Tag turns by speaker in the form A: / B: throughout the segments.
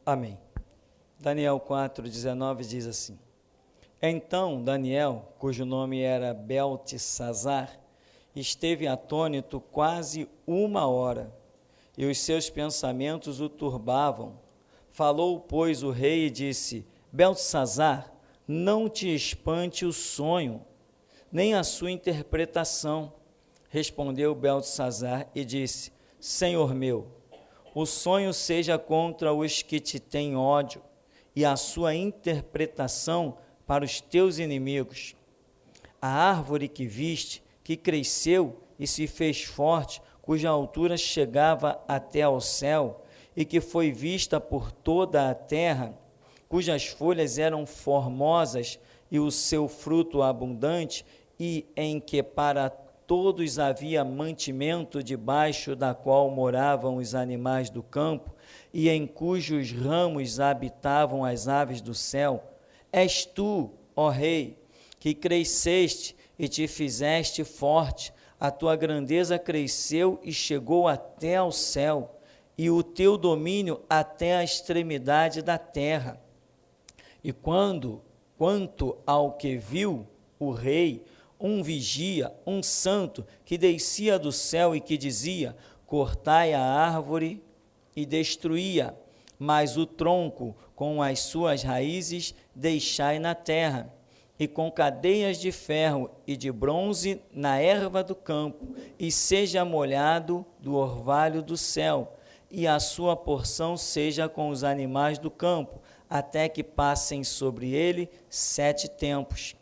A: Amém. Daniel 4:19 diz assim: Então Daniel, cujo nome era Beltesazar, esteve atônito quase 1 hora, e os seus pensamentos o turbavam. Falou, pois, o rei e disse: Beltesazar, não te espante o sonho, nem a sua interpretação. Respondeu Beltesazar e disse: Senhor meu, o sonho seja contra os que te têm ódio, e a sua interpretação para os teus inimigos. A árvore que viste, que cresceu e se fez forte, cuja altura chegava até ao céu, e que foi vista por toda a terra, cujas folhas eram formosas e o seu fruto abundante, e em que para todos havia mantimento, debaixo da qual moravam os animais do campo, e em cujos ramos habitavam as aves do céu. És tu, ó rei, que cresceste e te fizeste forte, a tua grandeza cresceu e chegou até ao céu, e o teu domínio até a extremidade da terra. E quanto ao que viu o rei, um vigia, um santo, que descia do céu e que dizia: cortai a árvore e destruí-a, mas o tronco com as suas raízes deixai na terra, e com cadeias de ferro e de bronze na erva do campo, e seja molhado do orvalho do céu, e a sua porção seja com os animais do campo, até que passem sobre ele 7 tempos.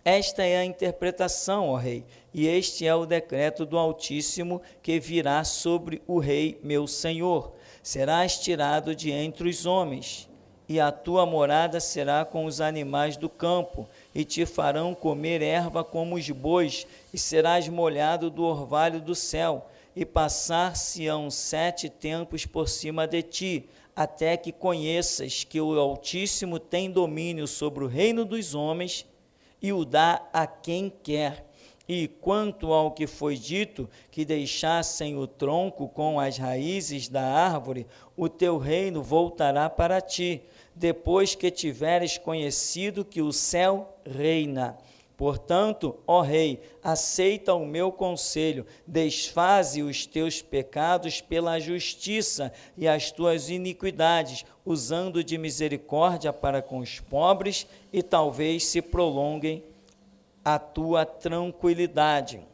A: Esta é a interpretação, ó rei, e este é o decreto do Altíssimo que virá sobre o rei meu senhor. Serás tirado de entre os homens, e a tua morada será com os animais do campo, e te farão comer erva como os bois, e serás molhado do orvalho do céu, e passar-se-ão 7 tempos por cima de ti, até que conheças que o Altíssimo tem domínio sobre o reino dos homens, e o dá a quem quer. E quanto ao que foi dito, que deixassem o tronco com as raízes da árvore, o teu reino voltará para ti, depois que tiveres conhecido que o céu reina. Portanto, ó rei, aceita o meu conselho, desfaze os teus pecados pela justiça e as tuas iniquidades, usando de misericórdia para com os pobres, e talvez se prolonguem a tua tranquilidade.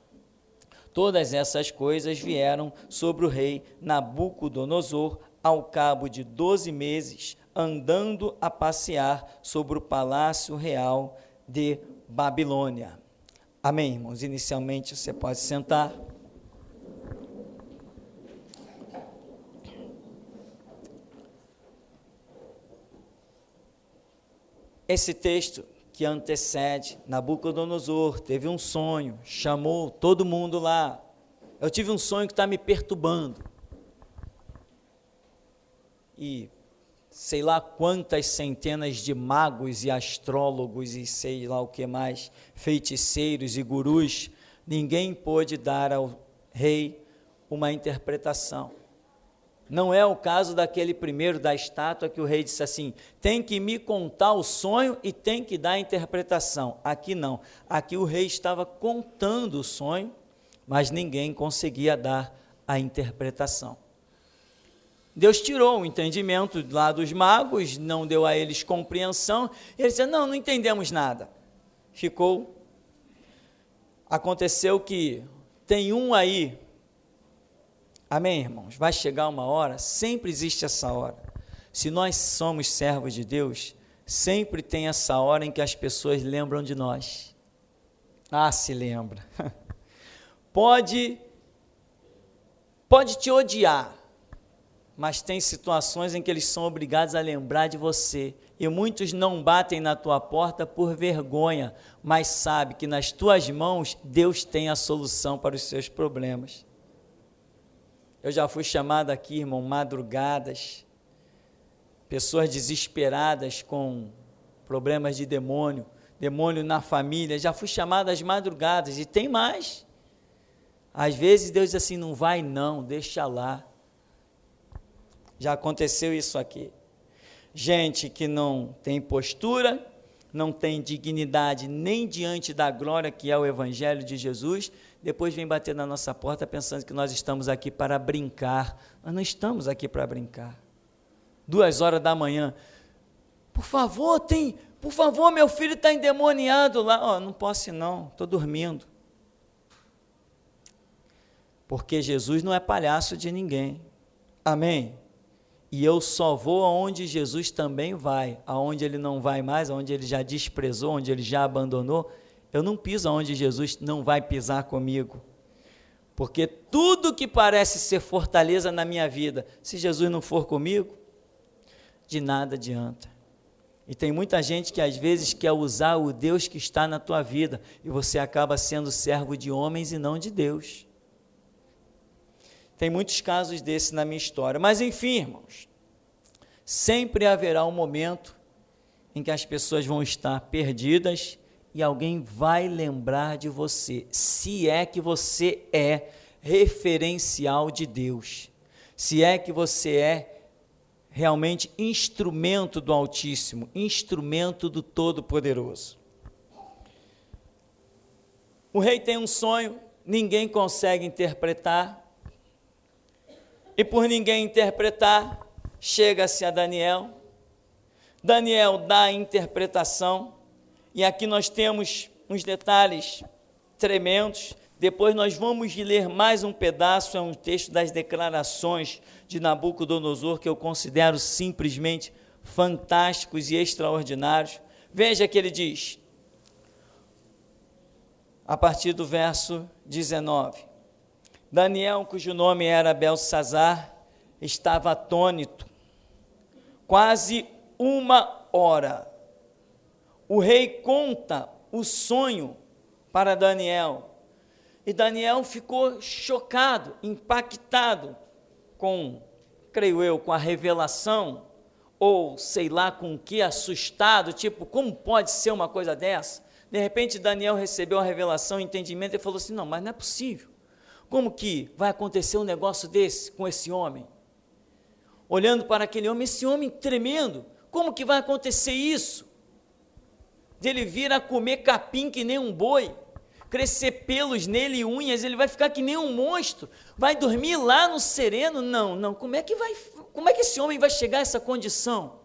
A: Todas essas coisas vieram sobre o rei Nabucodonosor ao cabo de 12 meses, andando a passear sobre o palácio real de Babilônia. Amém, irmãos? Inicialmente você pode sentar. Esse texto que antecede, Nabucodonosor teve um sonho, chamou todo mundo lá. Eu tive um sonho que está me perturbando. E sei lá quantas centenas de magos e astrólogos e sei lá o que mais, feiticeiros e gurus, ninguém pôde dar ao rei uma interpretação. Não é o caso daquele primeiro da estátua que o rei disse assim: tem que me contar o sonho e tem que dar a interpretação. Aqui não, aqui o rei estava contando o sonho, mas ninguém conseguia dar a interpretação. Deus tirou o entendimento lá dos magos, não deu a eles compreensão, e eles disseram: não entendemos nada. Aconteceu que tem um aí, amém, irmãos? Vai chegar uma hora, sempre existe essa hora. Se nós somos servos de Deus, sempre tem essa hora em que as pessoas lembram de nós. Ah, se lembra. Pode te odiar, mas tem situações em que eles são obrigados a lembrar de você, e muitos não batem na tua porta por vergonha, mas sabe que nas tuas mãos Deus tem a solução para os seus problemas. Eu já fui chamado aqui, irmão, madrugadas, pessoas desesperadas com problemas de demônio na família, já fui chamado às madrugadas, e tem mais. Às vezes Deus diz assim: não vai não, deixa lá. Já aconteceu isso aqui. gente que não tem postura, não tem dignidade nem diante da glória que é o Evangelho de Jesus, depois vem bater na nossa porta pensando que nós estamos aqui para brincar. Nós não estamos aqui para brincar. 2h da manhã, por favor, meu filho está endemoniado lá. Não posso ir não, estou dormindo. Porque Jesus não é palhaço de ninguém. Amém? E eu só vou aonde Jesus também vai, aonde ele não vai mais, aonde ele já desprezou, onde ele já abandonou, eu não piso aonde Jesus não vai pisar comigo. Porque tudo que parece ser fortaleza na minha vida, se Jesus não for comigo, de nada adianta. E tem muita gente que às vezes quer usar o Deus que está na tua vida, e você acaba sendo servo de homens e não de Deus. Tem muitos casos desses na minha história, mas enfim, irmãos, sempre haverá um momento em que as pessoas vão estar perdidas e alguém vai lembrar de você, se é que você é referencial de Deus, se é que você é realmente instrumento do Altíssimo, instrumento do Todo-Poderoso. O rei tem um sonho, ninguém consegue interpretar, e por ninguém interpretar, chega-se a Daniel. Daniel dá a interpretação, e aqui nós temos uns detalhes tremendos. Depois nós vamos ler mais um pedaço, é um texto das declarações de Nabucodonosor, que eu considero simplesmente fantásticos e extraordinários. Veja que ele diz, a partir do verso 19, Daniel, cujo nome era Beltesazar, estava atônito, quase 1h. O rei conta o sonho para Daniel, e Daniel ficou chocado, impactado com, creio eu, com a revelação, ou sei lá com que, assustado, tipo, como pode ser uma coisa dessa? De repente Daniel recebeu a revelação, o entendimento, e falou assim, não, mas não é possível. Como que vai acontecer um negócio desse com esse homem? Olhando para aquele homem, esse homem tremendo, como que vai acontecer isso? De ele vir a comer capim que nem um boi, crescer pelos nele e unhas, ele vai ficar que nem um monstro, vai dormir lá no sereno? Não, como é que esse homem vai chegar a essa condição?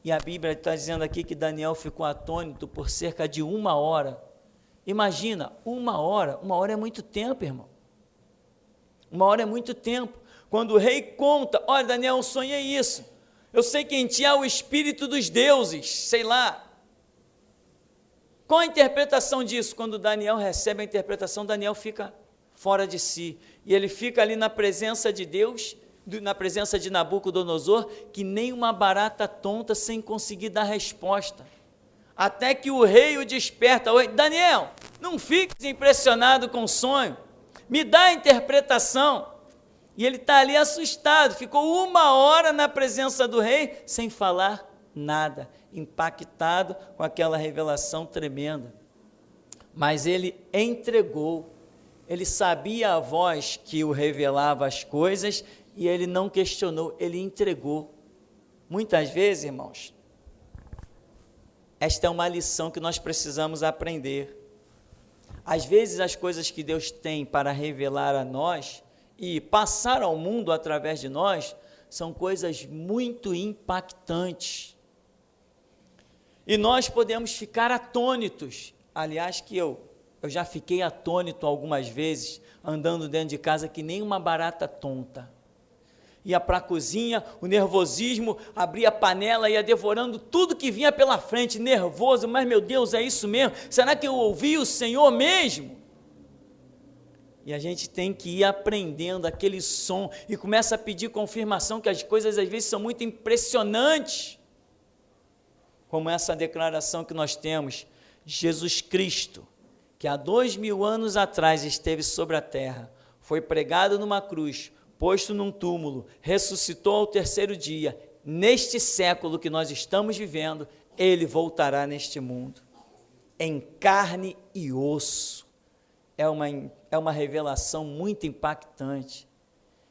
A: E a Bíblia está dizendo aqui que Daniel ficou atônito por cerca de 1h. Imagina, 1h é muito tempo, irmão. 1h é muito tempo. Quando o rei conta, olha Daniel, eu sonhei isso, eu sei que em ti há o espírito dos deuses, sei lá. Qual a interpretação disso? Quando Daniel recebe a interpretação, Daniel fica fora de si, e ele fica ali na presença de Deus, na presença de Nabucodonosor, que nem uma barata tonta, sem conseguir dar resposta. Até que o rei o desperta, Daniel, não fiques impressionado com o sonho, me dá a interpretação. E ele está ali assustado, ficou 1h na presença do rei, sem falar nada, impactado com aquela revelação tremenda. Mas ele entregou, ele sabia a voz que o revelava as coisas, e ele não questionou, ele entregou. Muitas vezes, irmãos, esta é uma lição que nós precisamos aprender. Às vezes as coisas que Deus tem para revelar a nós e passar ao mundo através de nós, são coisas muito impactantes. E nós podemos ficar atônitos. Aliás, que eu já fiquei atônito algumas vezes, andando dentro de casa que nem uma barata tonta. Ia para a cozinha, o nervosismo, abria a panela, ia devorando tudo que vinha pela frente, nervoso, mas meu Deus, é isso mesmo? Será que eu ouvi o Senhor mesmo? E a gente tem que ir aprendendo aquele som, e começa a pedir confirmação, que as coisas às vezes são muito impressionantes, como essa declaração que nós temos, Jesus Cristo, que há 2000 anos atrás esteve sobre a terra, foi pregado numa cruz, posto num túmulo, ressuscitou ao 3º dia, neste século que nós estamos vivendo, ele voltará neste mundo, em carne e osso. É uma revelação muito impactante,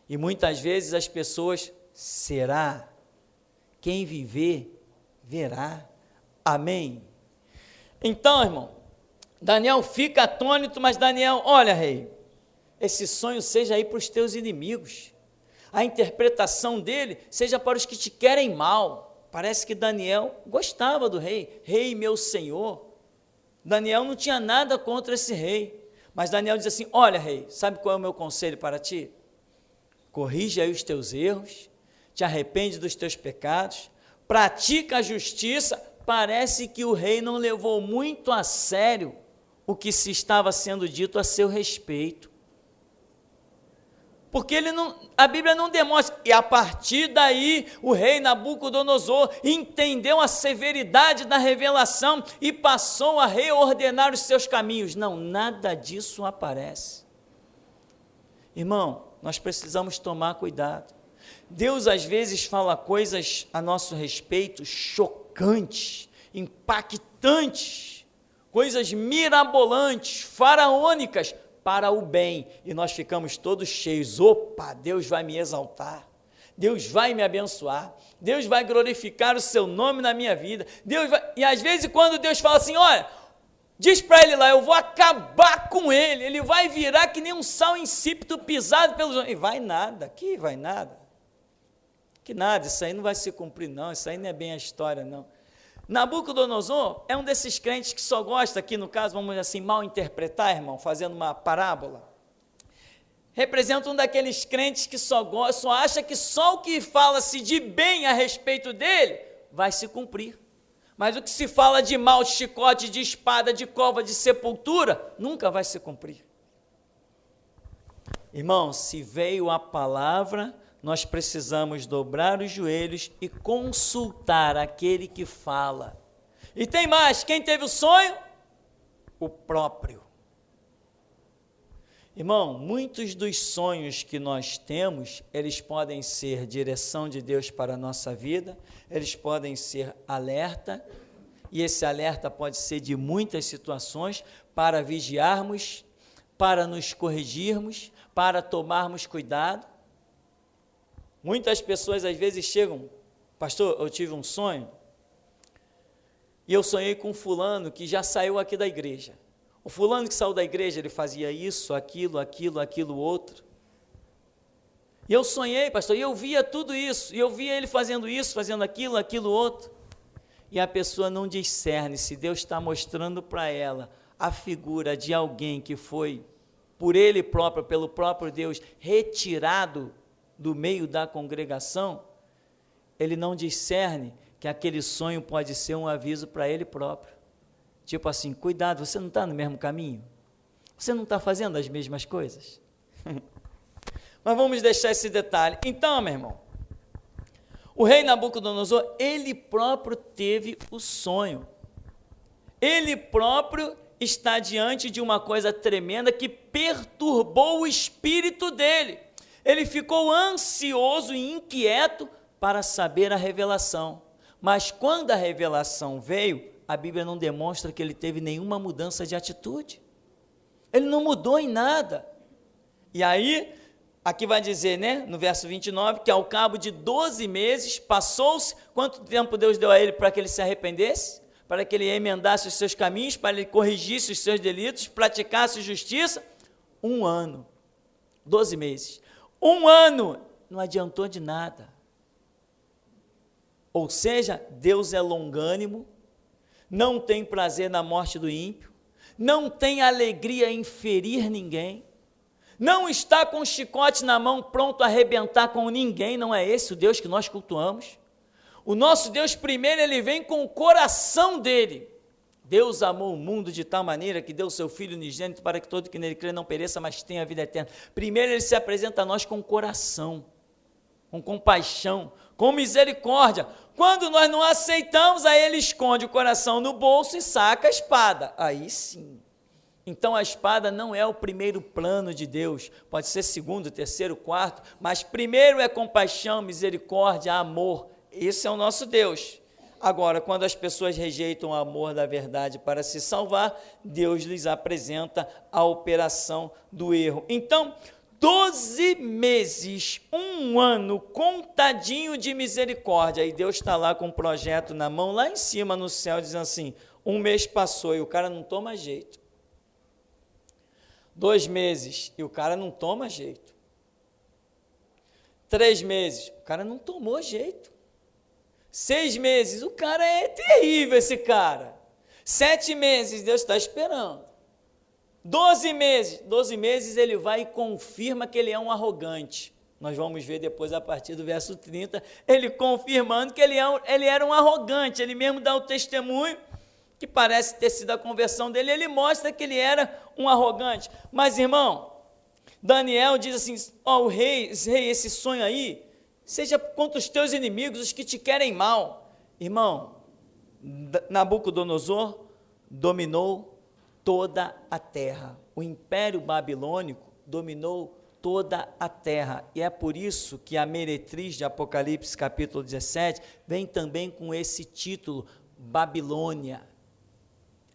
A: e muitas vezes as pessoas, será? quem viver, verá. Amém? Então, irmão, Daniel fica atônito, mas Daniel, olha, rei, esse sonho seja aí para os teus inimigos, a interpretação dele seja para os que te querem mal. Parece que Daniel gostava do rei, rei meu senhor. Daniel não tinha nada contra esse rei, mas Daniel diz assim, olha, rei, sabe qual é o meu conselho para ti? Corrige aí os teus erros, te arrepende dos teus pecados, pratica a justiça. Parece que o rei não levou muito a sério o que se estava sendo dito a seu respeito. Porque a Bíblia não demonstra, e a partir daí o rei Nabucodonosor entendeu a severidade da revelação e passou a reordenar os seus caminhos. Não, nada disso aparece. Irmão, nós precisamos tomar cuidado. Deus às vezes fala coisas a nosso respeito chocantes, impactantes, coisas mirabolantes, faraônicas, para o bem, e nós ficamos todos cheios, opa, Deus vai me exaltar, Deus vai me abençoar, Deus vai glorificar o seu nome na minha vida, e às vezes quando Deus fala assim, olha, diz para ele lá, eu vou acabar com ele, ele vai virar que nem um sal insípido pisado pelos homens, e vai nada, que nada, isso aí não vai se cumprir não, isso aí não é bem a história não. Nabucodonosor é um desses crentes que só gosta, aqui no caso, vamos assim, mal interpretar, irmão, fazendo uma parábola. Representa um daqueles crentes que só acha que só o que fala-se de bem a respeito dele vai se cumprir. Mas o que se fala de mal, de chicote, de espada, de cova, de sepultura, nunca vai se cumprir. Irmão, se veio a palavra, nós precisamos dobrar os joelhos e consultar aquele que fala. E tem mais, quem teve o sonho? O próprio. Irmão, muitos dos sonhos que nós temos, eles podem ser direção de Deus para a nossa vida, eles podem ser alerta, e esse alerta pode ser de muitas situações, para vigiarmos, para nos corrigirmos, para tomarmos cuidado. Muitas pessoas às vezes chegam, pastor, eu tive um sonho, e eu sonhei com um fulano que já saiu aqui da igreja. O fulano que saiu da igreja, ele fazia isso, aquilo, outro. E eu sonhei, pastor, e eu via tudo isso, e eu via ele fazendo isso, fazendo aquilo, outro. E a pessoa não discerne se Deus está mostrando para ela a figura de alguém que foi, por ele próprio, pelo próprio Deus, retirado do meio da congregação, ele não discerne que aquele sonho pode ser um aviso para ele próprio. Tipo assim, cuidado, você não está no mesmo caminho? Você não está fazendo as mesmas coisas? Mas vamos deixar esse detalhe. Então, meu irmão, o rei Nabucodonosor, ele próprio teve o sonho. Ele próprio está diante de uma coisa tremenda que perturbou o espírito dele. Ele ficou ansioso e inquieto para saber a revelação. Mas quando a revelação veio, a Bíblia não demonstra que ele teve nenhuma mudança de atitude. Ele não mudou em nada. E aí, aqui vai dizer, né, no verso 29, que ao cabo de 12 meses, passou-se, quanto tempo Deus deu a ele para que ele se arrependesse? Para que ele emendasse os seus caminhos, para que ele corrigisse os seus delitos, praticasse justiça? 1 ano, 12 meses. 1 ano, não adiantou de nada. Ou seja, Deus é longânimo, não tem prazer na morte do ímpio, não tem alegria em ferir ninguém, não está com o chicote na mão pronto a arrebentar com ninguém, não é esse o Deus que nós cultuamos. O nosso Deus primeiro, ele vem com o coração dele. Deus amou o mundo de tal maneira que deu o seu Filho unigênito para que todo que nele crê não pereça, mas tenha a vida eterna. Primeiro ele se apresenta a nós com coração, com compaixão, com misericórdia. Quando nós não aceitamos, aí ele esconde o coração no bolso e saca a espada. Aí sim. Então a espada não é o primeiro plano de Deus, pode ser segundo, terceiro, quarto, mas primeiro é compaixão, misericórdia, amor. Esse é o nosso Deus. Agora, quando as pessoas rejeitam o amor da verdade para se salvar, Deus lhes apresenta a operação do erro. Então, 12 meses, um ano, contadinho de misericórdia. Aí Deus está lá com um projeto na mão, lá em cima no céu, dizendo assim, um mês passou e o cara não toma jeito. 2 meses e o cara não toma jeito. 3 meses, o cara não tomou jeito. 6 meses, o cara é terrível esse cara. 7 meses, Deus está esperando. 12 meses ele vai e confirma que ele é um arrogante. Nós vamos ver depois a partir do verso 30, ele confirmando que ele era um arrogante, ele mesmo dá o testemunho, que parece ter sido a conversão dele, ele mostra que ele era um arrogante. Mas irmão, Daniel diz assim, ó, rei, esse sonho aí, seja contra os teus inimigos, os que te querem mal. Irmão, Nabucodonosor dominou toda a terra. O Império Babilônico dominou toda a terra. E é por isso que a meretriz de Apocalipse, capítulo 17, vem também com esse título, Babilônia,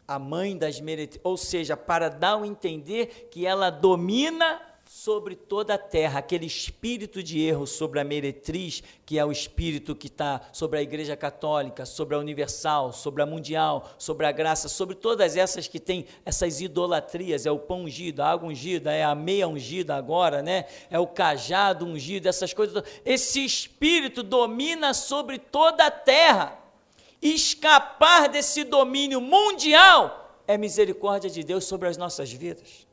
A: a mãe das meretrizes, ou seja, para dar o entender que ela domina sobre toda a terra, aquele espírito de erro sobre a meretriz, que é o espírito que está sobre a Igreja Católica, sobre a Universal, sobre a Mundial, sobre a Graça, sobre todas essas que têm essas idolatrias, é o pão ungido, a água ungida, é a meia ungida agora, né? É o cajado ungido, essas coisas, esse espírito domina sobre toda a terra. Escapar desse domínio mundial é misericórdia de Deus sobre as nossas vidas.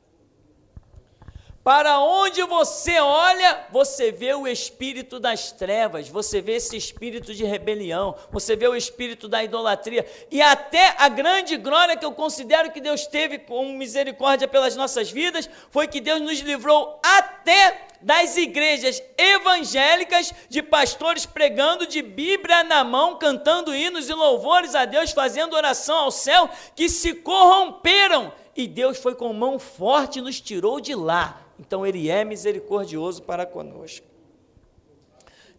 A: Para onde você olha, você vê o espírito das trevas, você vê esse espírito de rebelião, você vê o espírito da idolatria, e até a grande glória que eu considero que Deus teve com misericórdia pelas nossas vidas, foi que Deus nos livrou até das igrejas evangélicas, de pastores pregando de Bíblia na mão, cantando hinos e louvores a Deus, fazendo oração ao céu, que se corromperam, e Deus foi com mão forte e nos tirou de lá. Então ele é misericordioso para conosco.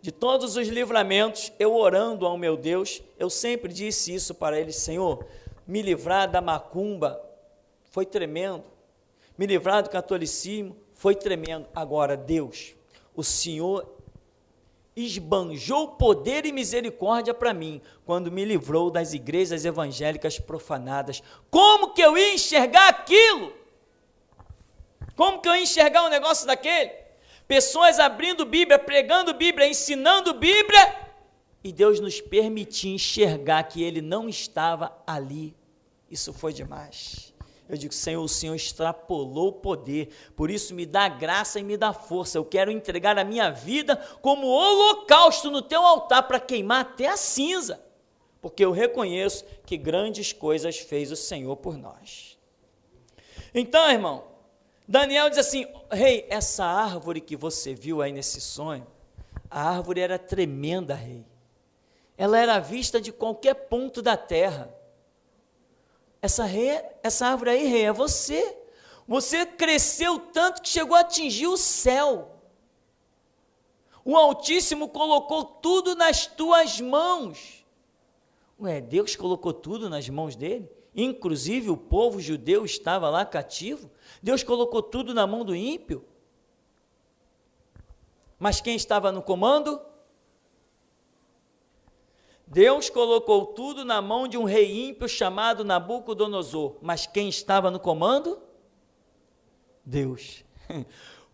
A: De todos os livramentos, eu orando ao meu Deus, eu sempre disse isso para ele, Senhor, me livrar da macumba, foi tremendo, me livrar do catolicismo, foi tremendo. Agora, Deus, o Senhor esbanjou poder e misericórdia para mim, quando me livrou das igrejas evangélicas profanadas. Como que eu ia enxergar aquilo? Como que eu ia enxergar um negócio daquele? Pessoas abrindo Bíblia, pregando Bíblia, ensinando Bíblia, e Deus nos permitiu enxergar que Ele não estava ali. Isso foi demais. Eu digo, Senhor, o Senhor extrapolou o poder, por isso me dá graça e me dá força. Eu quero entregar a minha vida como holocausto no teu altar, para queimar até a cinza, porque eu reconheço que grandes coisas fez o Senhor por nós. Então, irmão, Daniel diz assim, rei, essa árvore que você viu aí nesse sonho, a árvore era tremenda, rei. Ela era vista de qualquer ponto da terra. Essa árvore aí, rei, é você. Você cresceu tanto que chegou a atingir o céu. O Altíssimo colocou tudo nas tuas mãos. Ué, Deus colocou tudo nas mãos dele? Inclusive o povo judeu estava lá cativo? Deus colocou tudo na mão do ímpio? Mas quem estava no comando? Deus colocou tudo na mão de um rei ímpio chamado Nabucodonosor, mas quem estava no comando? Deus.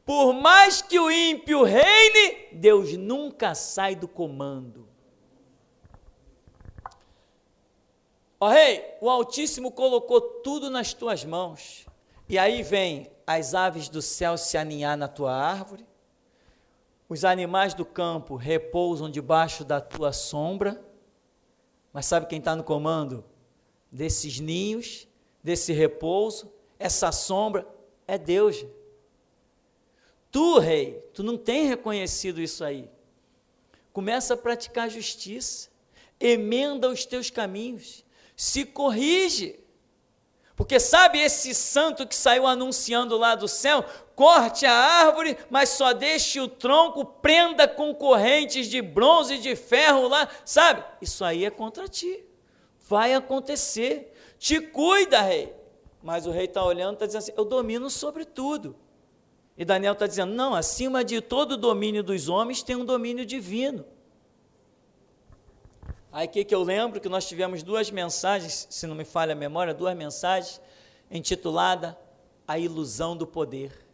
A: Por mais que o ímpio reine, Deus nunca sai do comando. Ó rei, o Altíssimo colocou tudo nas tuas mãos, e aí vem as aves do céu se aninhar na tua árvore, os animais do campo repousam debaixo da tua sombra, mas sabe quem está no comando desses ninhos, desse repouso, essa sombra? É Deus. Tu, rei, tu não tem reconhecido isso aí. Começa a praticar justiça, emenda os teus caminhos, se corrige, porque sabe esse santo que saiu anunciando lá do céu, corte a árvore, mas só deixe o tronco, prenda com correntes de bronze e de ferro lá, sabe? Isso aí é contra ti, vai acontecer, te cuida, rei. Mas o rei está olhando, está dizendo assim, eu domino sobre tudo, E Daniel está dizendo, não, acima de todo o domínio dos homens tem um domínio divino. Aí o que eu lembro? Que nós tivemos 2 mensagens, se não me falha a memória, 2 mensagens, intitulada A Ilusão do Poder.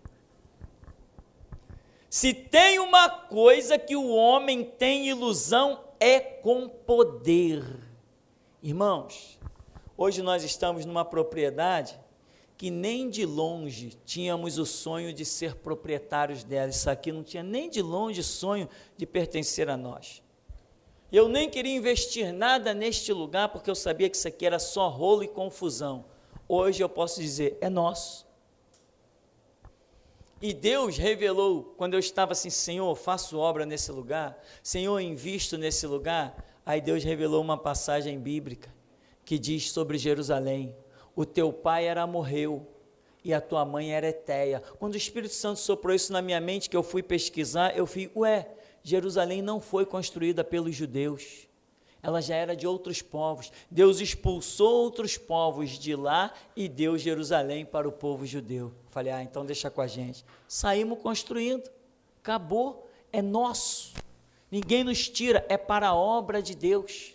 A: Se tem uma coisa que o homem tem ilusão, é com poder. Irmãos, hoje nós estamos numa propriedade que nem de longe tínhamos o sonho de ser proprietários dela. Isso aqui não tinha nem de longe sonho de pertencer a nós. Eu nem queria investir nada neste lugar, porque eu sabia que isso aqui era só rolo e confusão. Hoje eu posso dizer, é nosso. E Deus revelou, quando eu estava assim, Senhor, faço obra nesse lugar, Senhor, invisto nesse lugar. Aí Deus revelou uma passagem bíblica, que diz sobre Jerusalém, o teu pai era amorreu, e a tua mãe era eteia. Quando o Espírito Santo soprou isso na minha mente, que eu fui pesquisar, eu fui, Jerusalém não foi construída pelos judeus, ela já era de outros povos. Deus expulsou outros povos de lá e deu Jerusalém para o povo judeu. Falei, então deixa com a gente. Saímos construindo, acabou, é nosso, ninguém nos tira, é para a obra de Deus.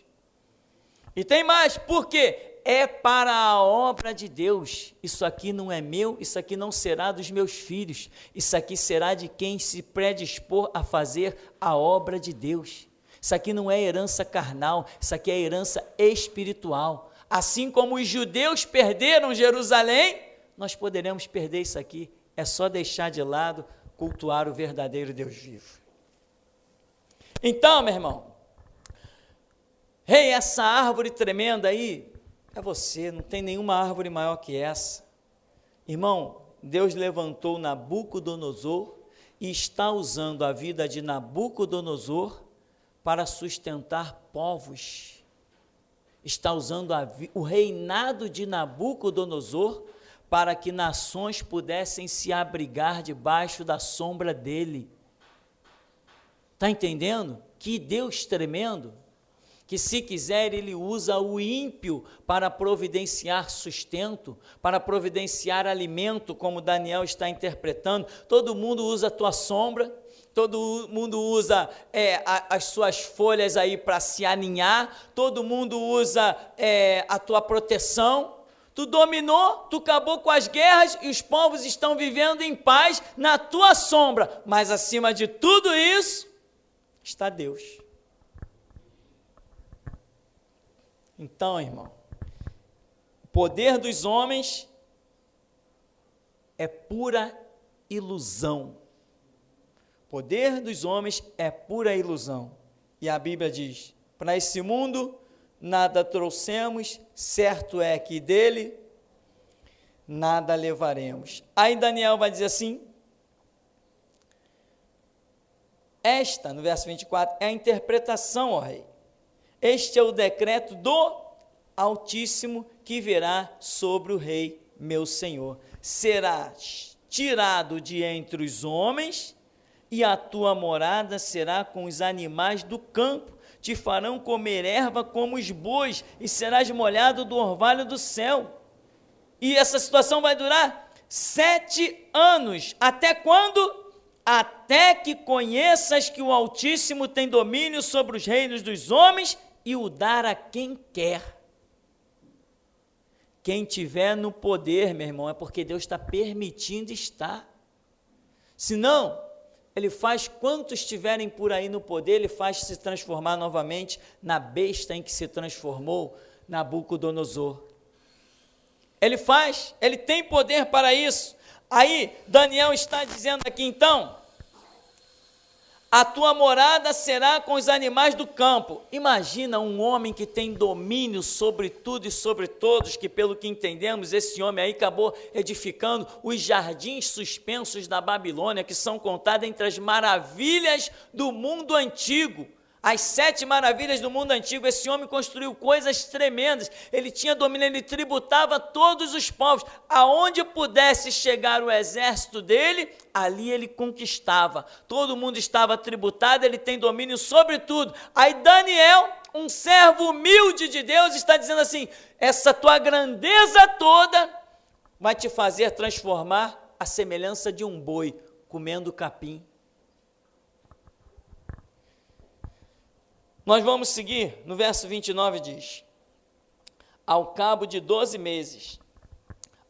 A: E tem mais, por quê? É para a obra de Deus. Isso aqui não é meu, isso aqui não será dos meus filhos, isso aqui será de quem se predispor a fazer a obra de Deus. Isso aqui não é herança carnal, isso aqui é herança espiritual. Assim como os judeus perderam Jerusalém, nós poderemos perder isso aqui. É só deixar de lado, cultuar o verdadeiro Deus vivo. Então, meu irmão, essa árvore tremenda aí, é você, não tem nenhuma árvore maior que essa. Irmão, Deus levantou Nabucodonosor e está usando a vida de Nabucodonosor para sustentar povos. Está usando o reinado de Nabucodonosor para que nações pudessem se abrigar debaixo da sombra dele. Está entendendo? Que Deus tremendo! Que se quiser ele usa o ímpio para providenciar sustento, para providenciar alimento, como Daniel está interpretando. Todo mundo usa a tua sombra, todo mundo usa as suas folhas aí para se aninhar, todo mundo usa a tua proteção. Tu dominou, tu acabou com as guerras e os povos estão vivendo em paz na tua sombra, mas acima de tudo isso está Deus. Então, irmão, o poder dos homens é pura ilusão. O poder dos homens é pura ilusão. E a Bíblia diz, para esse mundo nada trouxemos, certo é que dele nada levaremos. Aí Daniel vai dizer assim, esta, no verso 24, é a interpretação, ó rei. Este é o decreto do Altíssimo que virá sobre o rei, meu senhor. Serás tirado de entre os homens, e a tua morada será com os animais do campo. Te farão comer erva como os bois, e serás molhado do orvalho do céu. E essa situação vai durar 7 anos. Até quando? Até que conheças que o Altíssimo tem domínio sobre os reinos dos homens e o dar a quem quer. Quem tiver no poder, meu irmão, é porque Deus está permitindo estar. Senão, ele faz quantos estiverem por aí no poder, ele faz se transformar novamente na besta em que se transformou Nabucodonosor. Ele faz, ele tem poder para isso. Aí, Daniel está dizendo aqui então, a tua morada será com os animais do campo. Imagina um homem que tem domínio sobre tudo e sobre todos, que pelo que entendemos, esse homem aí acabou edificando os jardins suspensos da Babilônia, que são contados entre as maravilhas do mundo antigo. As 7 maravilhas do mundo antigo. Esse homem construiu coisas tremendas, ele tinha domínio, ele tributava todos os povos, aonde pudesse chegar o exército dele, ali ele conquistava, todo mundo estava tributado, ele tem domínio sobre tudo. Aí Daniel, um servo humilde de Deus, está dizendo assim, essa tua grandeza toda vai te fazer transformar a semelhança de um boi. comendo capim. Nós vamos seguir, no verso 29 diz: ao cabo de 12 meses,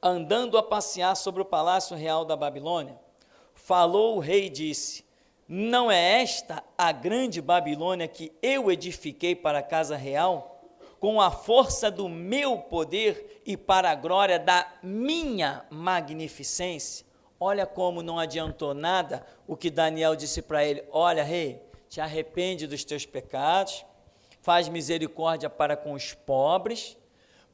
A: andando a passear sobre o palácio real da Babilônia, falou o rei e disse: não é esta a grande Babilônia que eu edifiquei para a casa real, com a força do meu poder e para a glória da minha magnificência? Olha como não adiantou nada o que Daniel disse para ele: olha, rei, te arrepende dos teus pecados, faz misericórdia para com os pobres,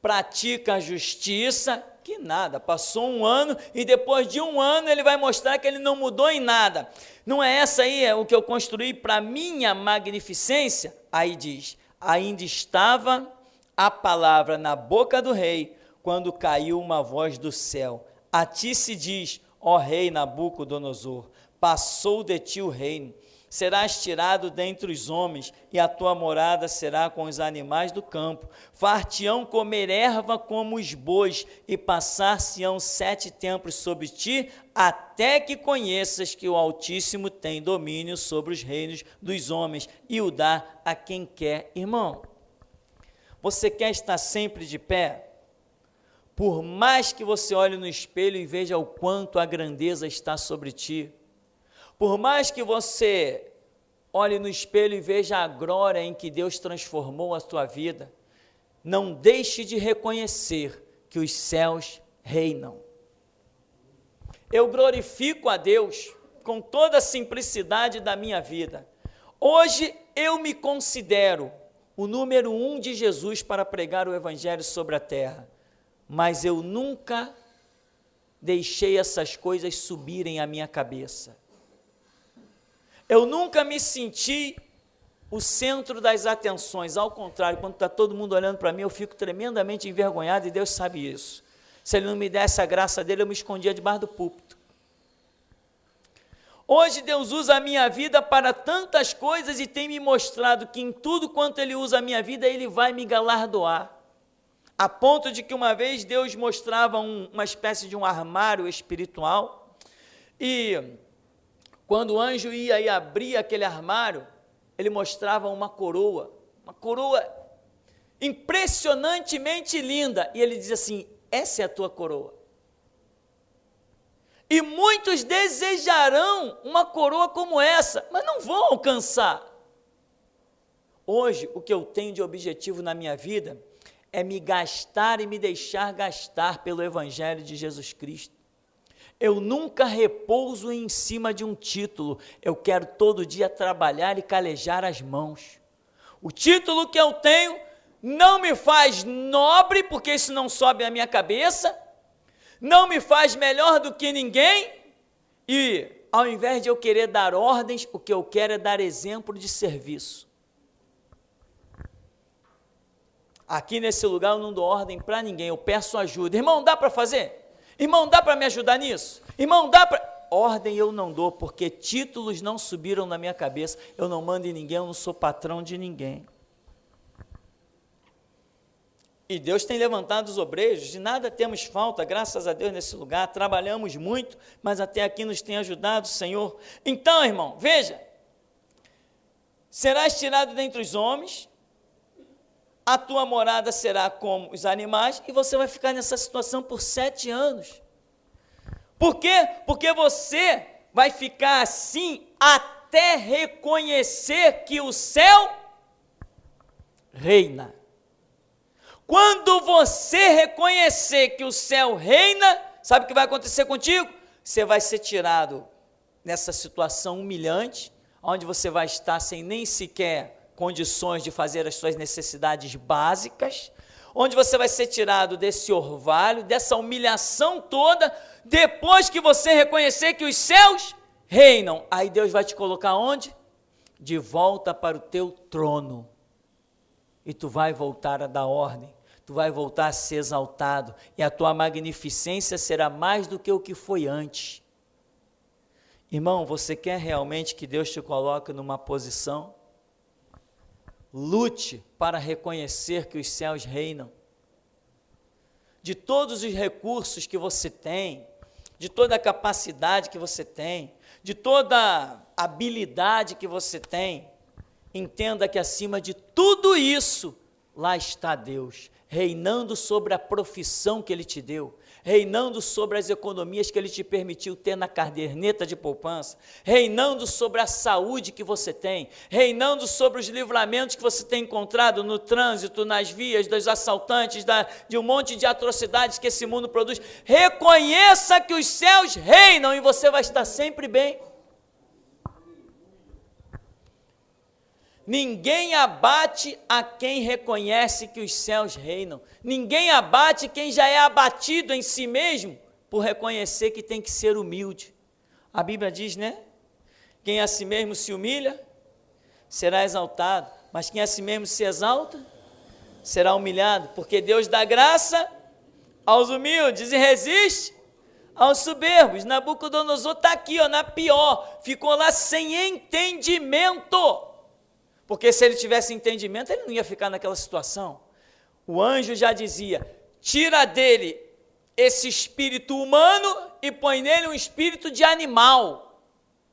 A: pratica a justiça. Que nada, passou um ano e depois de um ano ele vai mostrar que ele não mudou em nada. Não é essa aí o que eu construí para minha magnificência? Aí diz: ainda estava a palavra na boca do rei, quando caiu uma voz do céu: a ti se diz, ó rei Nabucodonosor, passou de ti o reino, serás tirado dentre os homens, e a tua morada será com os animais do campo. Far-te-ão comer erva como os bois, e passar-se-ão 7 tempos sobre ti, até que conheças que o Altíssimo tem domínio sobre os reinos dos homens, e o dá a quem quer. Irmão, você quer estar sempre de pé? Por mais que você olhe no espelho e veja o quanto a grandeza está sobre ti, por mais que você olhe no espelho e veja a glória em que Deus transformou a sua vida, não deixe de reconhecer que os céus reinam. Eu glorifico a Deus com toda a simplicidade da minha vida. Hoje eu me considero o número 1 de Jesus para pregar o Evangelho sobre a terra, mas eu nunca deixei essas coisas subirem à minha cabeça. Eu nunca me senti o centro das atenções. Ao contrário, quando está todo mundo olhando para mim, eu fico tremendamente envergonhado, e Deus sabe isso. Se Ele não me desse a graça dele, eu me escondia debaixo do púlpito. Hoje Deus usa a minha vida para tantas coisas e tem me mostrado que em tudo quanto Ele usa a minha vida, Ele vai me galardoar. A ponto de que uma vez Deus mostrava uma espécie de um armário espiritual, e quando o anjo ia e abria aquele armário, ele mostrava uma coroa impressionantemente linda, e ele dizia assim: essa é a tua coroa. E muitos desejarão uma coroa como essa, mas não vão alcançar. Hoje, o que eu tenho de objetivo na minha vida é me gastar e me deixar gastar pelo Evangelho de Jesus Cristo. Eu nunca repouso em cima de um título, eu quero todo dia trabalhar e calejar as mãos. O título que eu tenho não me faz nobre, porque isso não sobe na minha cabeça, não me faz melhor do que ninguém, e ao invés de eu querer dar ordens, o que eu quero é dar exemplo de serviço. Aqui nesse lugar eu não dou ordem para ninguém, eu peço ajuda. Irmão, dá para fazer? Irmão, dá para me ajudar nisso? Irmão, dá para... Ordem eu não dou, porque títulos não subiram na minha cabeça, eu não mando em ninguém, eu não sou patrão de ninguém. E Deus tem levantado os obreiros, de nada temos falta, graças a Deus, nesse lugar, trabalhamos muito, mas até aqui nos tem ajudado o Senhor. Então, irmão, veja, serás tirado dentre os homens, a tua morada será como os animais, e você vai ficar nessa situação por 7 anos. Por quê? Porque você vai ficar assim até reconhecer que o céu reina. Quando você reconhecer que o céu reina, sabe o que vai acontecer contigo? Você vai ser tirado nessa situação humilhante, onde você vai estar sem nem sequer condições de fazer as suas necessidades básicas, onde você vai ser tirado desse orvalho, dessa humilhação toda, depois que você reconhecer que os céus reinam. Aí Deus vai te colocar onde? De volta para o teu trono. E tu vai voltar a dar ordem, tu vai voltar a ser exaltado, e a tua magnificência será mais do que o que foi antes. Irmão, você quer realmente que Deus te coloque numa posição? Lute para reconhecer que os céus reinam. De todos os recursos que você tem, de toda a capacidade que você tem, de toda a habilidade que você tem, entenda que acima de tudo isso, lá está Deus, reinando sobre a profissão que Ele te deu, reinando sobre as economias que Ele te permitiu ter na caderneta de poupança, reinando sobre a saúde que você tem, reinando sobre os livramentos que você tem encontrado no trânsito, nas vias, dos assaltantes, de um monte de atrocidades que esse mundo produz. Reconheça que os céus reinam e você vai estar sempre bem. Ninguém abate a quem reconhece que os céus reinam. Ninguém abate quem já é abatido em si mesmo por reconhecer que tem que ser humilde. A Bíblia diz, né? Quem a si mesmo se humilha, será exaltado. Mas quem a si mesmo se exalta, será humilhado. Porque Deus dá graça aos humildes e resiste aos soberbos. Nabucodonosor está aqui, ó, na pior. Ficou lá sem entendimento. Porque se ele tivesse entendimento, ele não ia ficar naquela situação. O anjo já dizia, tira dele esse espírito humano e põe nele um espírito de animal.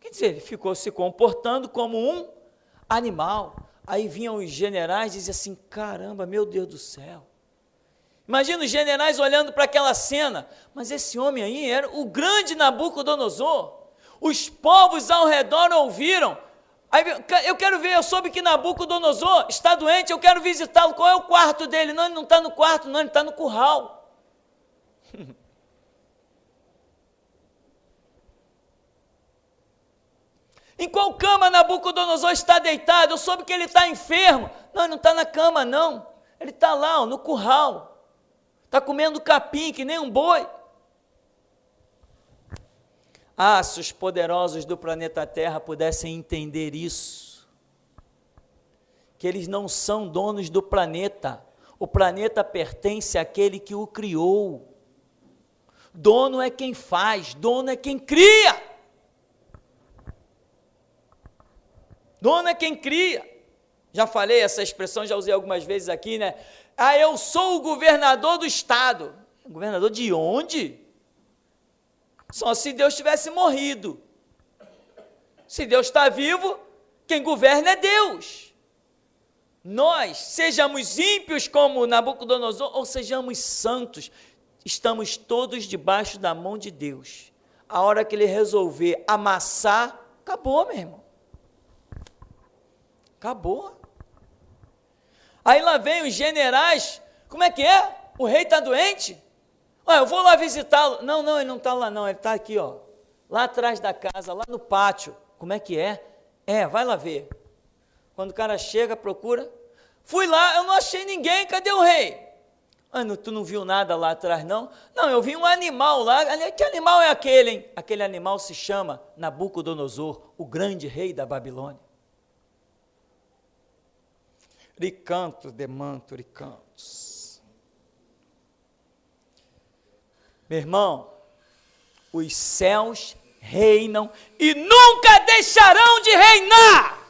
A: Quer dizer, ele ficou se comportando como um animal. Aí vinham os generais e diziam assim, caramba, meu Deus do céu. Imagina os generais olhando para aquela cena, mas esse homem aí era o grande Nabucodonosor. Os povos ao redor ouviram. Aí, eu quero ver, eu soube que Nabucodonosor está doente, eu quero visitá-lo, qual é o quarto dele? Não, ele não está no quarto, não, ele está no curral. Em qual cama Nabucodonosor está deitado? Eu soube que ele está enfermo. Não, ele não está na cama, não. Ele está lá, ó, no curral. Está comendo capim, que nem um boi. Ah, se os poderosos do planeta Terra pudessem entender isso, que eles não são donos do planeta, o planeta pertence àquele que o criou, dono é quem faz, dono é quem cria, dono é quem cria, já falei essa expressão, já usei algumas vezes aqui, né? Ah, eu sou o governador do estado, governador de onde? Só se Deus tivesse morrido. Se Deus está vivo, quem governa é Deus. Nós, sejamos ímpios como Nabucodonosor, ou sejamos santos, estamos todos debaixo da mão de Deus. A hora que Ele resolver amassar, acabou, meu irmão. Acabou. Aí lá vem os generais, como é que é? O rei está doente? Olha, eu vou lá visitá-lo. Não, ele não está lá não, ele está aqui, ó, lá atrás da casa, lá no pátio. Como é que é? Vai lá ver. Quando o cara chega, procura. Fui lá, eu não achei ninguém, cadê o rei? Tu não viu nada lá atrás, não? Não, eu vi um animal lá. Que animal é aquele, hein? Aquele animal se chama Nabucodonosor, o grande rei da Babilônia. Ricanto de manto, ricantos. Meu irmão, os céus reinam e nunca deixarão de reinar.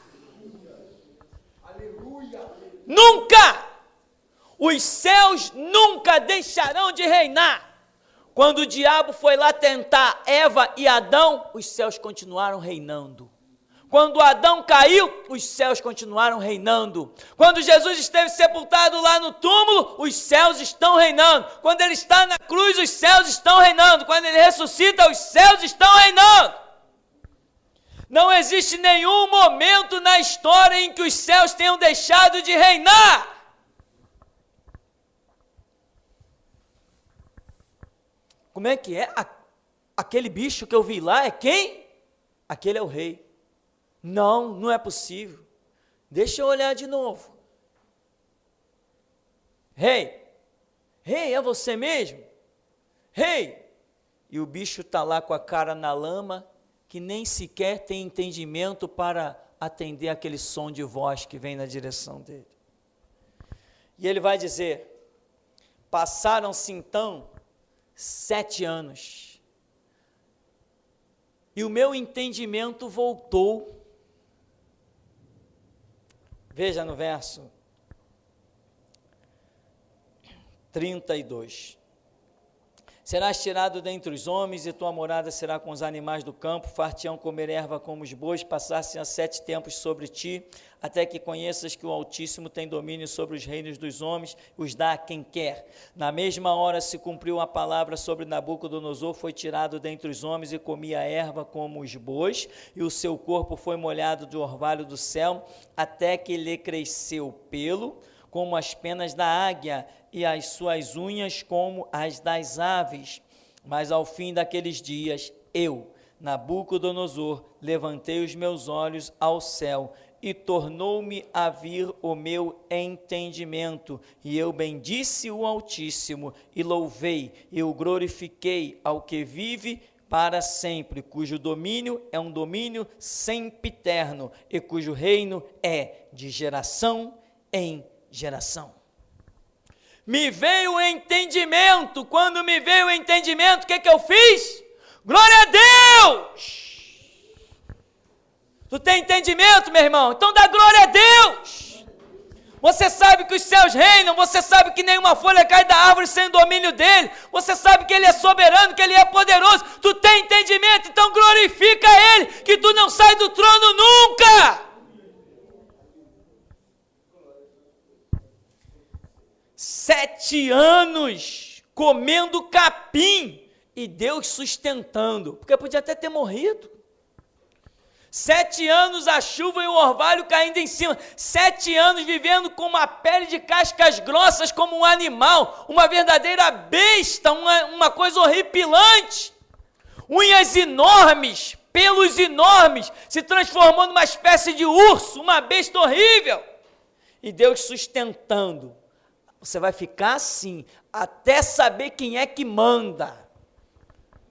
A: Aleluia. Nunca! Os céus nunca deixarão de reinar. Quando o diabo foi lá tentar Eva e Adão, os céus continuaram reinando. Quando Adão caiu, os céus continuaram reinando. Quando Jesus esteve sepultado lá no túmulo, os céus estão reinando. Quando Ele está na cruz, os céus estão reinando. Quando Ele ressuscita, os céus estão reinando. Não existe nenhum momento na história em que os céus tenham deixado de reinar. Como é que é? Aquele bicho que eu vi lá é quem? Aquele é o rei. Não é possível. Deixa eu olhar de novo. Rei, é você mesmo? Rei! E o bicho está lá com a cara na lama, que nem sequer tem entendimento para atender aquele som de voz que vem na direção dele. E ele vai dizer, passaram-se então 7 anos, e o meu entendimento voltou. Veja no verso 32. Serás tirado dentre os homens, e tua morada será com os animais do campo, far-te-ão comer erva como os bois, passar-se-ão 7 tempos sobre ti, até que conheças que o Altíssimo tem domínio sobre os reinos dos homens, os dá a quem quer. Na mesma hora se cumpriu a palavra sobre Nabucodonosor, foi tirado dentre os homens e comia erva como os bois, e o seu corpo foi molhado de orvalho do céu, até que lhe cresceu pelo, como as penas da águia, e as suas unhas como as das aves. Mas ao fim daqueles dias, eu, Nabucodonosor, levantei os meus olhos ao céu, e tornou-me a vir o meu entendimento, e eu bendisse o Altíssimo, e louvei, e o glorifiquei ao que vive para sempre, cujo domínio é um domínio sempiterno, e cujo reino é de geração em geração. Me veio o entendimento. Quando me veio o entendimento, o que eu fiz? Glória a Deus! Tu tem entendimento, meu irmão? Então dá glória a Deus! Você sabe que os céus reinam, você sabe que nenhuma folha cai da árvore sem o domínio dele, você sabe que ele é soberano, que ele é poderoso, tu tem entendimento, então glorifica ele, que tu não sai do trono nunca! 7 anos comendo capim e Deus sustentando, porque podia até ter morrido. 7 anos a chuva e o orvalho caindo em cima, 7 anos vivendo com uma pele de cascas grossas como um animal, uma verdadeira besta, uma coisa horripilante, unhas enormes, pelos enormes, se transformando numa espécie de urso, uma besta horrível, e Deus sustentando. Você vai ficar assim, até saber quem é que manda.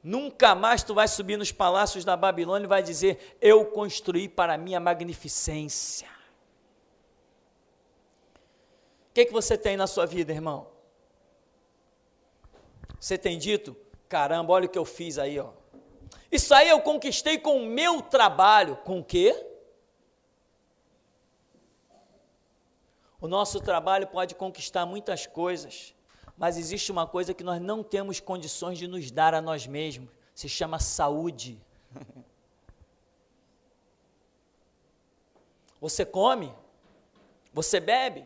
A: Nunca mais tu vai subir nos palácios da Babilônia e vai dizer, eu construí para a minha magnificência. O que você tem na sua vida, irmão? Você tem dito, caramba, olha o que eu fiz aí, ó. Isso aí eu conquistei com o meu trabalho. Com o quê? O nosso trabalho pode conquistar muitas coisas, mas existe uma coisa que nós não temos condições de nos dar a nós mesmos, se chama saúde. Você come? Você bebe?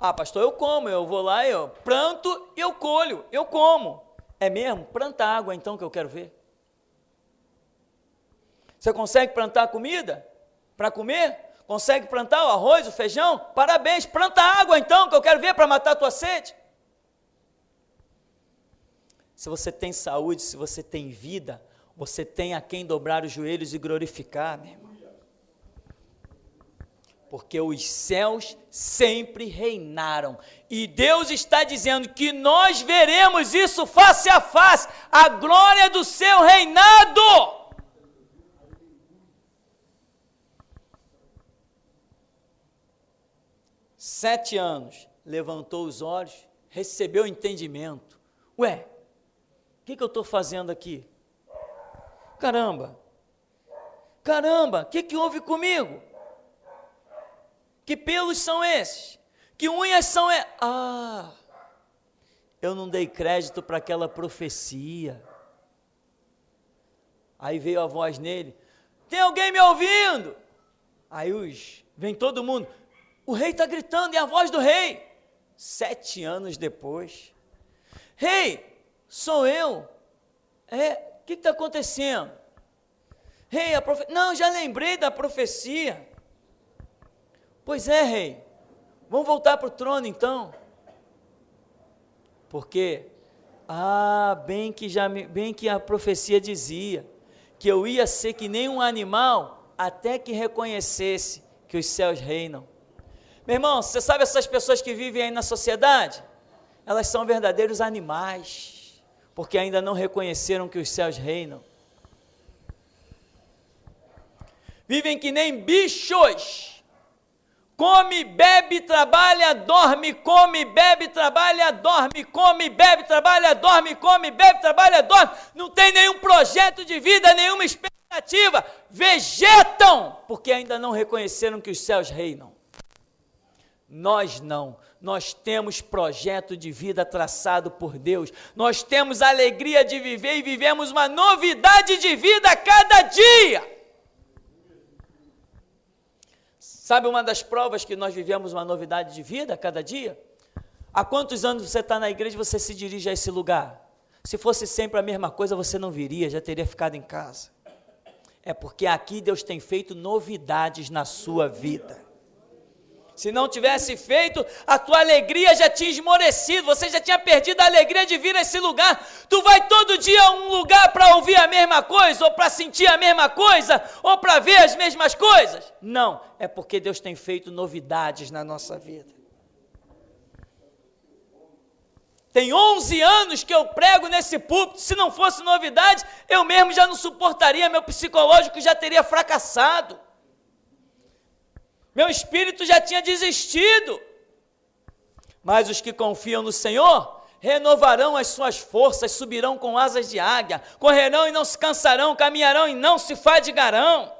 A: Ah, pastor, eu como, eu vou lá, eu planto e eu colho, eu como. É mesmo? Planta água então que eu quero ver. Você consegue plantar comida para comer? Consegue plantar o arroz, o feijão? Parabéns, planta água então, que eu quero ver para matar a tua sede. Se você tem saúde, se você tem vida, você tem a quem dobrar os joelhos e glorificar, meu irmão. Porque os céus sempre reinaram, e Deus está dizendo que nós veremos isso face a face, a glória do seu reinado. Sete anos, levantou os olhos, recebeu entendimento. Ué, o que eu estou fazendo aqui? Caramba, o que houve comigo? Que pelos são esses? Que unhas são essas? Ah, eu não dei crédito para aquela profecia. Aí veio a voz nele, tem alguém me ouvindo? Aí vem todo mundo, o rei está gritando, é a voz do rei. 7 anos depois, rei, sou eu. O que está acontecendo? Rei, não, já lembrei da profecia. Pois é, rei, vamos voltar para o trono então. Porque, bem que a profecia dizia, que eu ia ser que nem um animal, até que reconhecesse que os céus reinam. Meu irmão, você sabe essas pessoas que vivem aí na sociedade? Elas são verdadeiros animais, porque ainda não reconheceram que os céus reinam. Vivem que nem bichos. Come, bebe, trabalha, dorme, come, bebe, trabalha, dorme, come, bebe, trabalha, dorme, come, bebe, trabalha, dorme. Não tem nenhum projeto de vida, nenhuma expectativa. Vegetam, porque ainda não reconheceram que os céus reinam. Nós não, nós temos projeto de vida traçado por Deus, nós temos a alegria de viver e vivemos uma novidade de vida a cada dia. Sabe uma das provas que nós vivemos uma novidade de vida a cada dia? Há quantos anos você está na igreja e você se dirige a esse lugar? Se fosse sempre a mesma coisa, você não viria, já teria ficado em casa. É porque aqui Deus tem feito novidades na sua vida. Se não tivesse feito, a tua alegria já tinha esmorecido, você já tinha perdido a alegria de vir a esse lugar. Tu vai todo dia a um lugar para ouvir a mesma coisa, ou para sentir a mesma coisa, ou para ver as mesmas coisas? Não, é porque Deus tem feito novidades na nossa vida. Tem 11 anos que eu prego nesse púlpito, se não fosse novidade, eu mesmo já não suportaria, meu psicológico já teria fracassado. Meu espírito já tinha desistido. Mas os que confiam no Senhor renovarão as suas forças, subirão com asas de águia, correrão e não se cansarão, caminharão e não se fadigarão.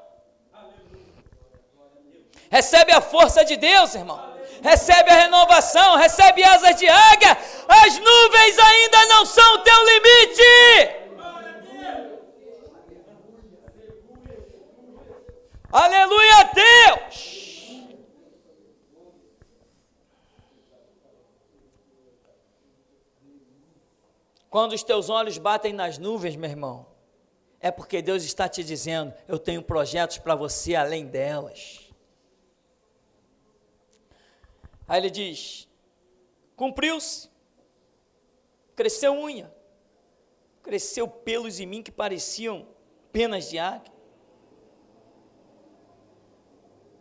A: Recebe a força de Deus, irmão. Recebe a renovação, recebe asas de águia. As nuvens ainda não são o teu limite. Aleluia a Deus. Quando os teus olhos batem nas nuvens, meu irmão, é porque Deus está te dizendo, eu tenho projetos para você além delas. Aí ele diz, cumpriu-se, cresceu unha, cresceu pelos em mim que pareciam penas de águia.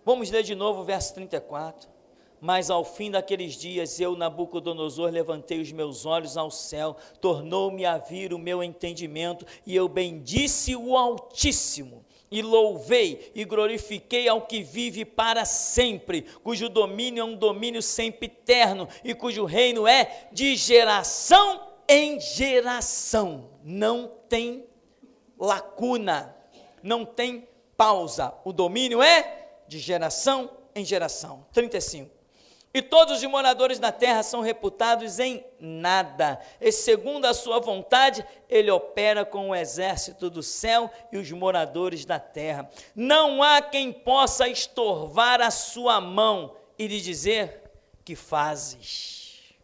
A: Vamos ler de novo o verso 34. Mas ao fim daqueles dias, eu, Nabucodonosor, levantei os meus olhos ao céu, tornou-me a vir o meu entendimento, e eu bendisse o Altíssimo, e louvei e glorifiquei ao que vive para sempre, cujo domínio é um domínio sempiterno, e cujo reino é de geração em geração. Não tem lacuna, não tem pausa, o domínio é de geração em geração. 35. E todos os moradores da terra são reputados em nada, e segundo a sua vontade, ele opera com o exército do céu e os moradores da terra. Não há quem possa estorvar a sua mão e lhe dizer, que fazes?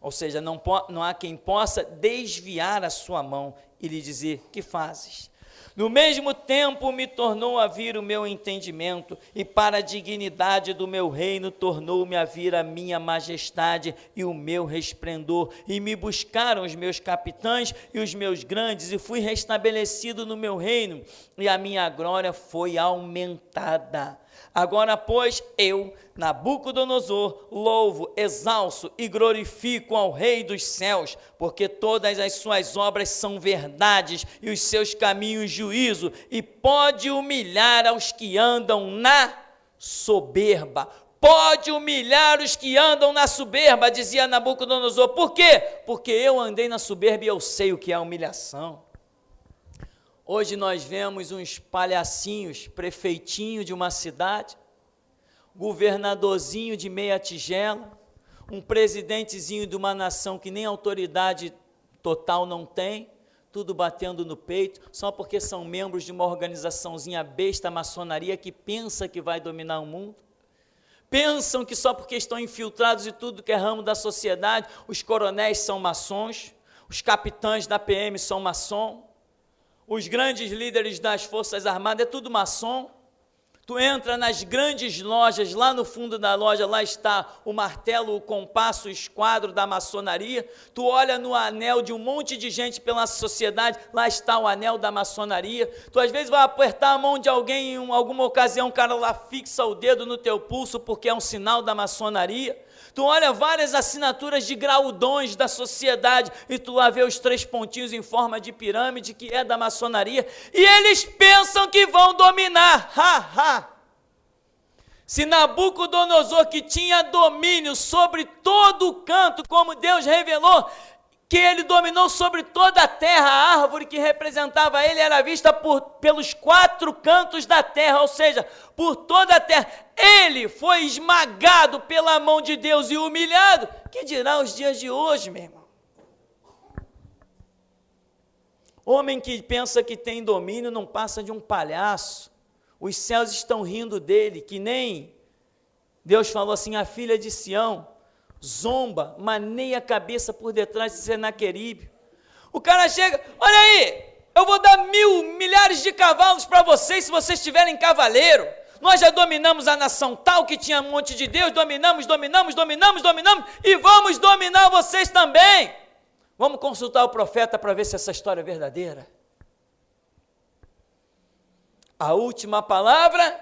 A: Ou seja, não há quem possa desviar a sua mão e lhe dizer, que fazes? No mesmo tempo me tornou a vir o meu entendimento, e para a dignidade do meu reino tornou-me a vir a minha majestade e o meu resplendor, e me buscaram os meus capitães e os meus grandes, e fui restabelecido no meu reino, e a minha glória foi aumentada. Agora, pois, eu, Nabucodonosor, louvo, exalço e glorifico ao Rei dos céus, porque todas as suas obras são verdades e os seus caminhos juízo, e pode humilhar aos que andam na soberba. Pode humilhar os que andam na soberba, dizia Nabucodonosor. Por quê? Porque eu andei na soberba e eu sei o que é humilhação. Hoje nós vemos uns palhacinhos, prefeitinho de uma cidade, governadorzinho de meia tigela, um presidentezinho de uma nação que nem autoridade total não tem, tudo batendo no peito, só porque são membros de uma organizaçãozinha besta, a maçonaria, que pensa que vai dominar o mundo. Pensam que só porque estão infiltrados em tudo que é ramo da sociedade, os coronéis são maçons, os capitães da PM são maçom, os grandes líderes das Forças Armadas, é tudo maçom. Tu entra nas grandes lojas, lá no fundo da loja, lá está o martelo, o compasso, o esquadro da maçonaria. Tu olha no anel de um monte de gente pela sociedade, lá está o anel da maçonaria. Tu às vezes vai apertar a mão de alguém em alguma ocasião, o cara lá fixa o dedo no teu pulso porque é um sinal da maçonaria. Tu olha várias assinaturas de graudões da sociedade e tu lá vê os 3 pontinhos em forma de pirâmide que é da maçonaria, e eles pensam que vão dominar. Se Nabucodonosor, que tinha domínio sobre todo o canto, como Deus revelou, que ele dominou sobre toda a terra. A árvore que representava ele era vista pelos 4 cantos da terra, ou seja, por toda a terra. Ele foi esmagado pela mão de Deus e humilhado. Que dirá os dias de hoje, meu irmão? Homem que pensa que tem domínio não passa de um palhaço. Os céus estão rindo dele, que nem Deus falou assim, a filha de Sião zomba, maneia a cabeça por detrás de Senaqueribe. O cara chega, olha aí, eu vou dar milhares de cavalos para vocês, se vocês tiverem cavaleiro. Nós já dominamos a nação tal, que tinha um monte de Deus, dominamos, e vamos dominar vocês também. Vamos consultar o profeta para ver se essa história é verdadeira. A última palavra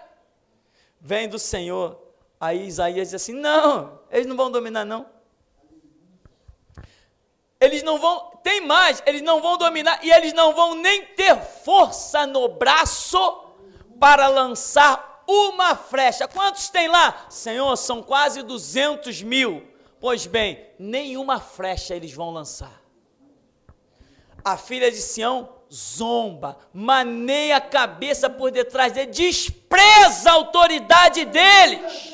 A: vem do Senhor. Aí Isaías diz assim, não, eles não vão dominar não. Eles não vão, tem mais, eles não vão dominar e eles não vão nem ter força no braço para lançar uma flecha. Quantos tem lá? Senhor, são quase 200.000. Pois bem, nenhuma flecha eles vão lançar. A filha de Sião zomba, maneia a cabeça por detrás dele, despreza a autoridade deles.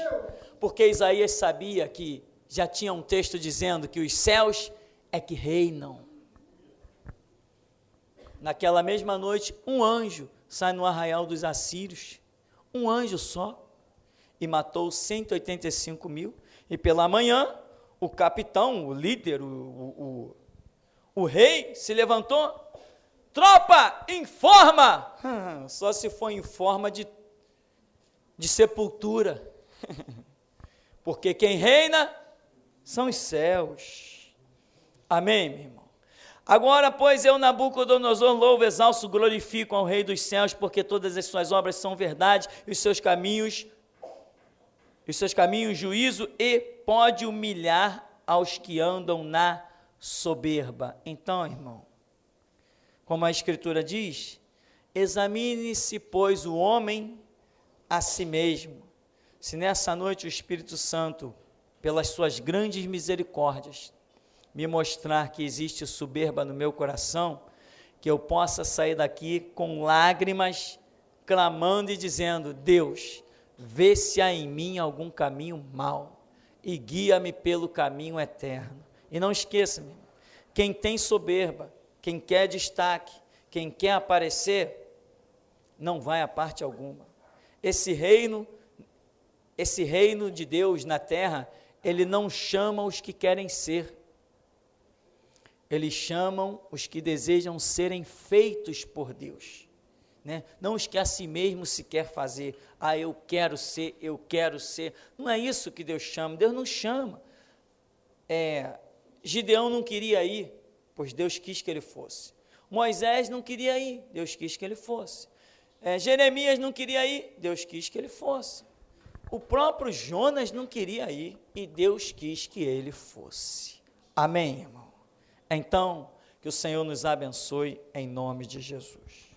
A: Porque Isaías sabia que já tinha um texto dizendo que os céus é que reinam. Naquela mesma noite, um anjo sai no arraial dos assírios, um anjo só, e matou 185.000, e pela manhã, o capitão, o líder, o rei se levantou, tropa, em forma, só se for em forma de sepultura, porque quem reina são os céus. Amém, meu irmão? Agora, pois, eu, Nabucodonosor, louvo, exalço, glorifico ao Rei dos céus, porque todas as suas obras são verdade, e os seus caminhos juízo, e pode humilhar aos que andam na soberba. Então, irmão, como a Escritura diz, examine-se, pois, o homem a si mesmo. Se nessa noite o Espírito Santo, pelas suas grandes misericórdias, me mostrar que existe soberba no meu coração, que eu possa sair daqui com lágrimas, clamando e dizendo, Deus, vê se há em mim algum caminho mau, e guia-me pelo caminho eterno. E não esqueça, meu irmão, quem tem soberba, quem quer destaque, quem quer aparecer, não vai a parte alguma. Esse reino de Deus na terra, ele não chama os que querem ser, eles chamam os que desejam serem feitos por Deus, né? Não os que a si mesmo se quer fazer, eu quero ser, não é isso que Deus chama, Deus não chama. Gideão não queria ir, pois Deus quis que ele fosse. Moisés não queria ir, Deus quis que ele fosse. Jeremias não queria ir, Deus quis que ele fosse. O próprio Jonas não queria ir, e Deus quis que ele fosse. Amém, irmão? Então, que o Senhor nos abençoe em nome de Jesus.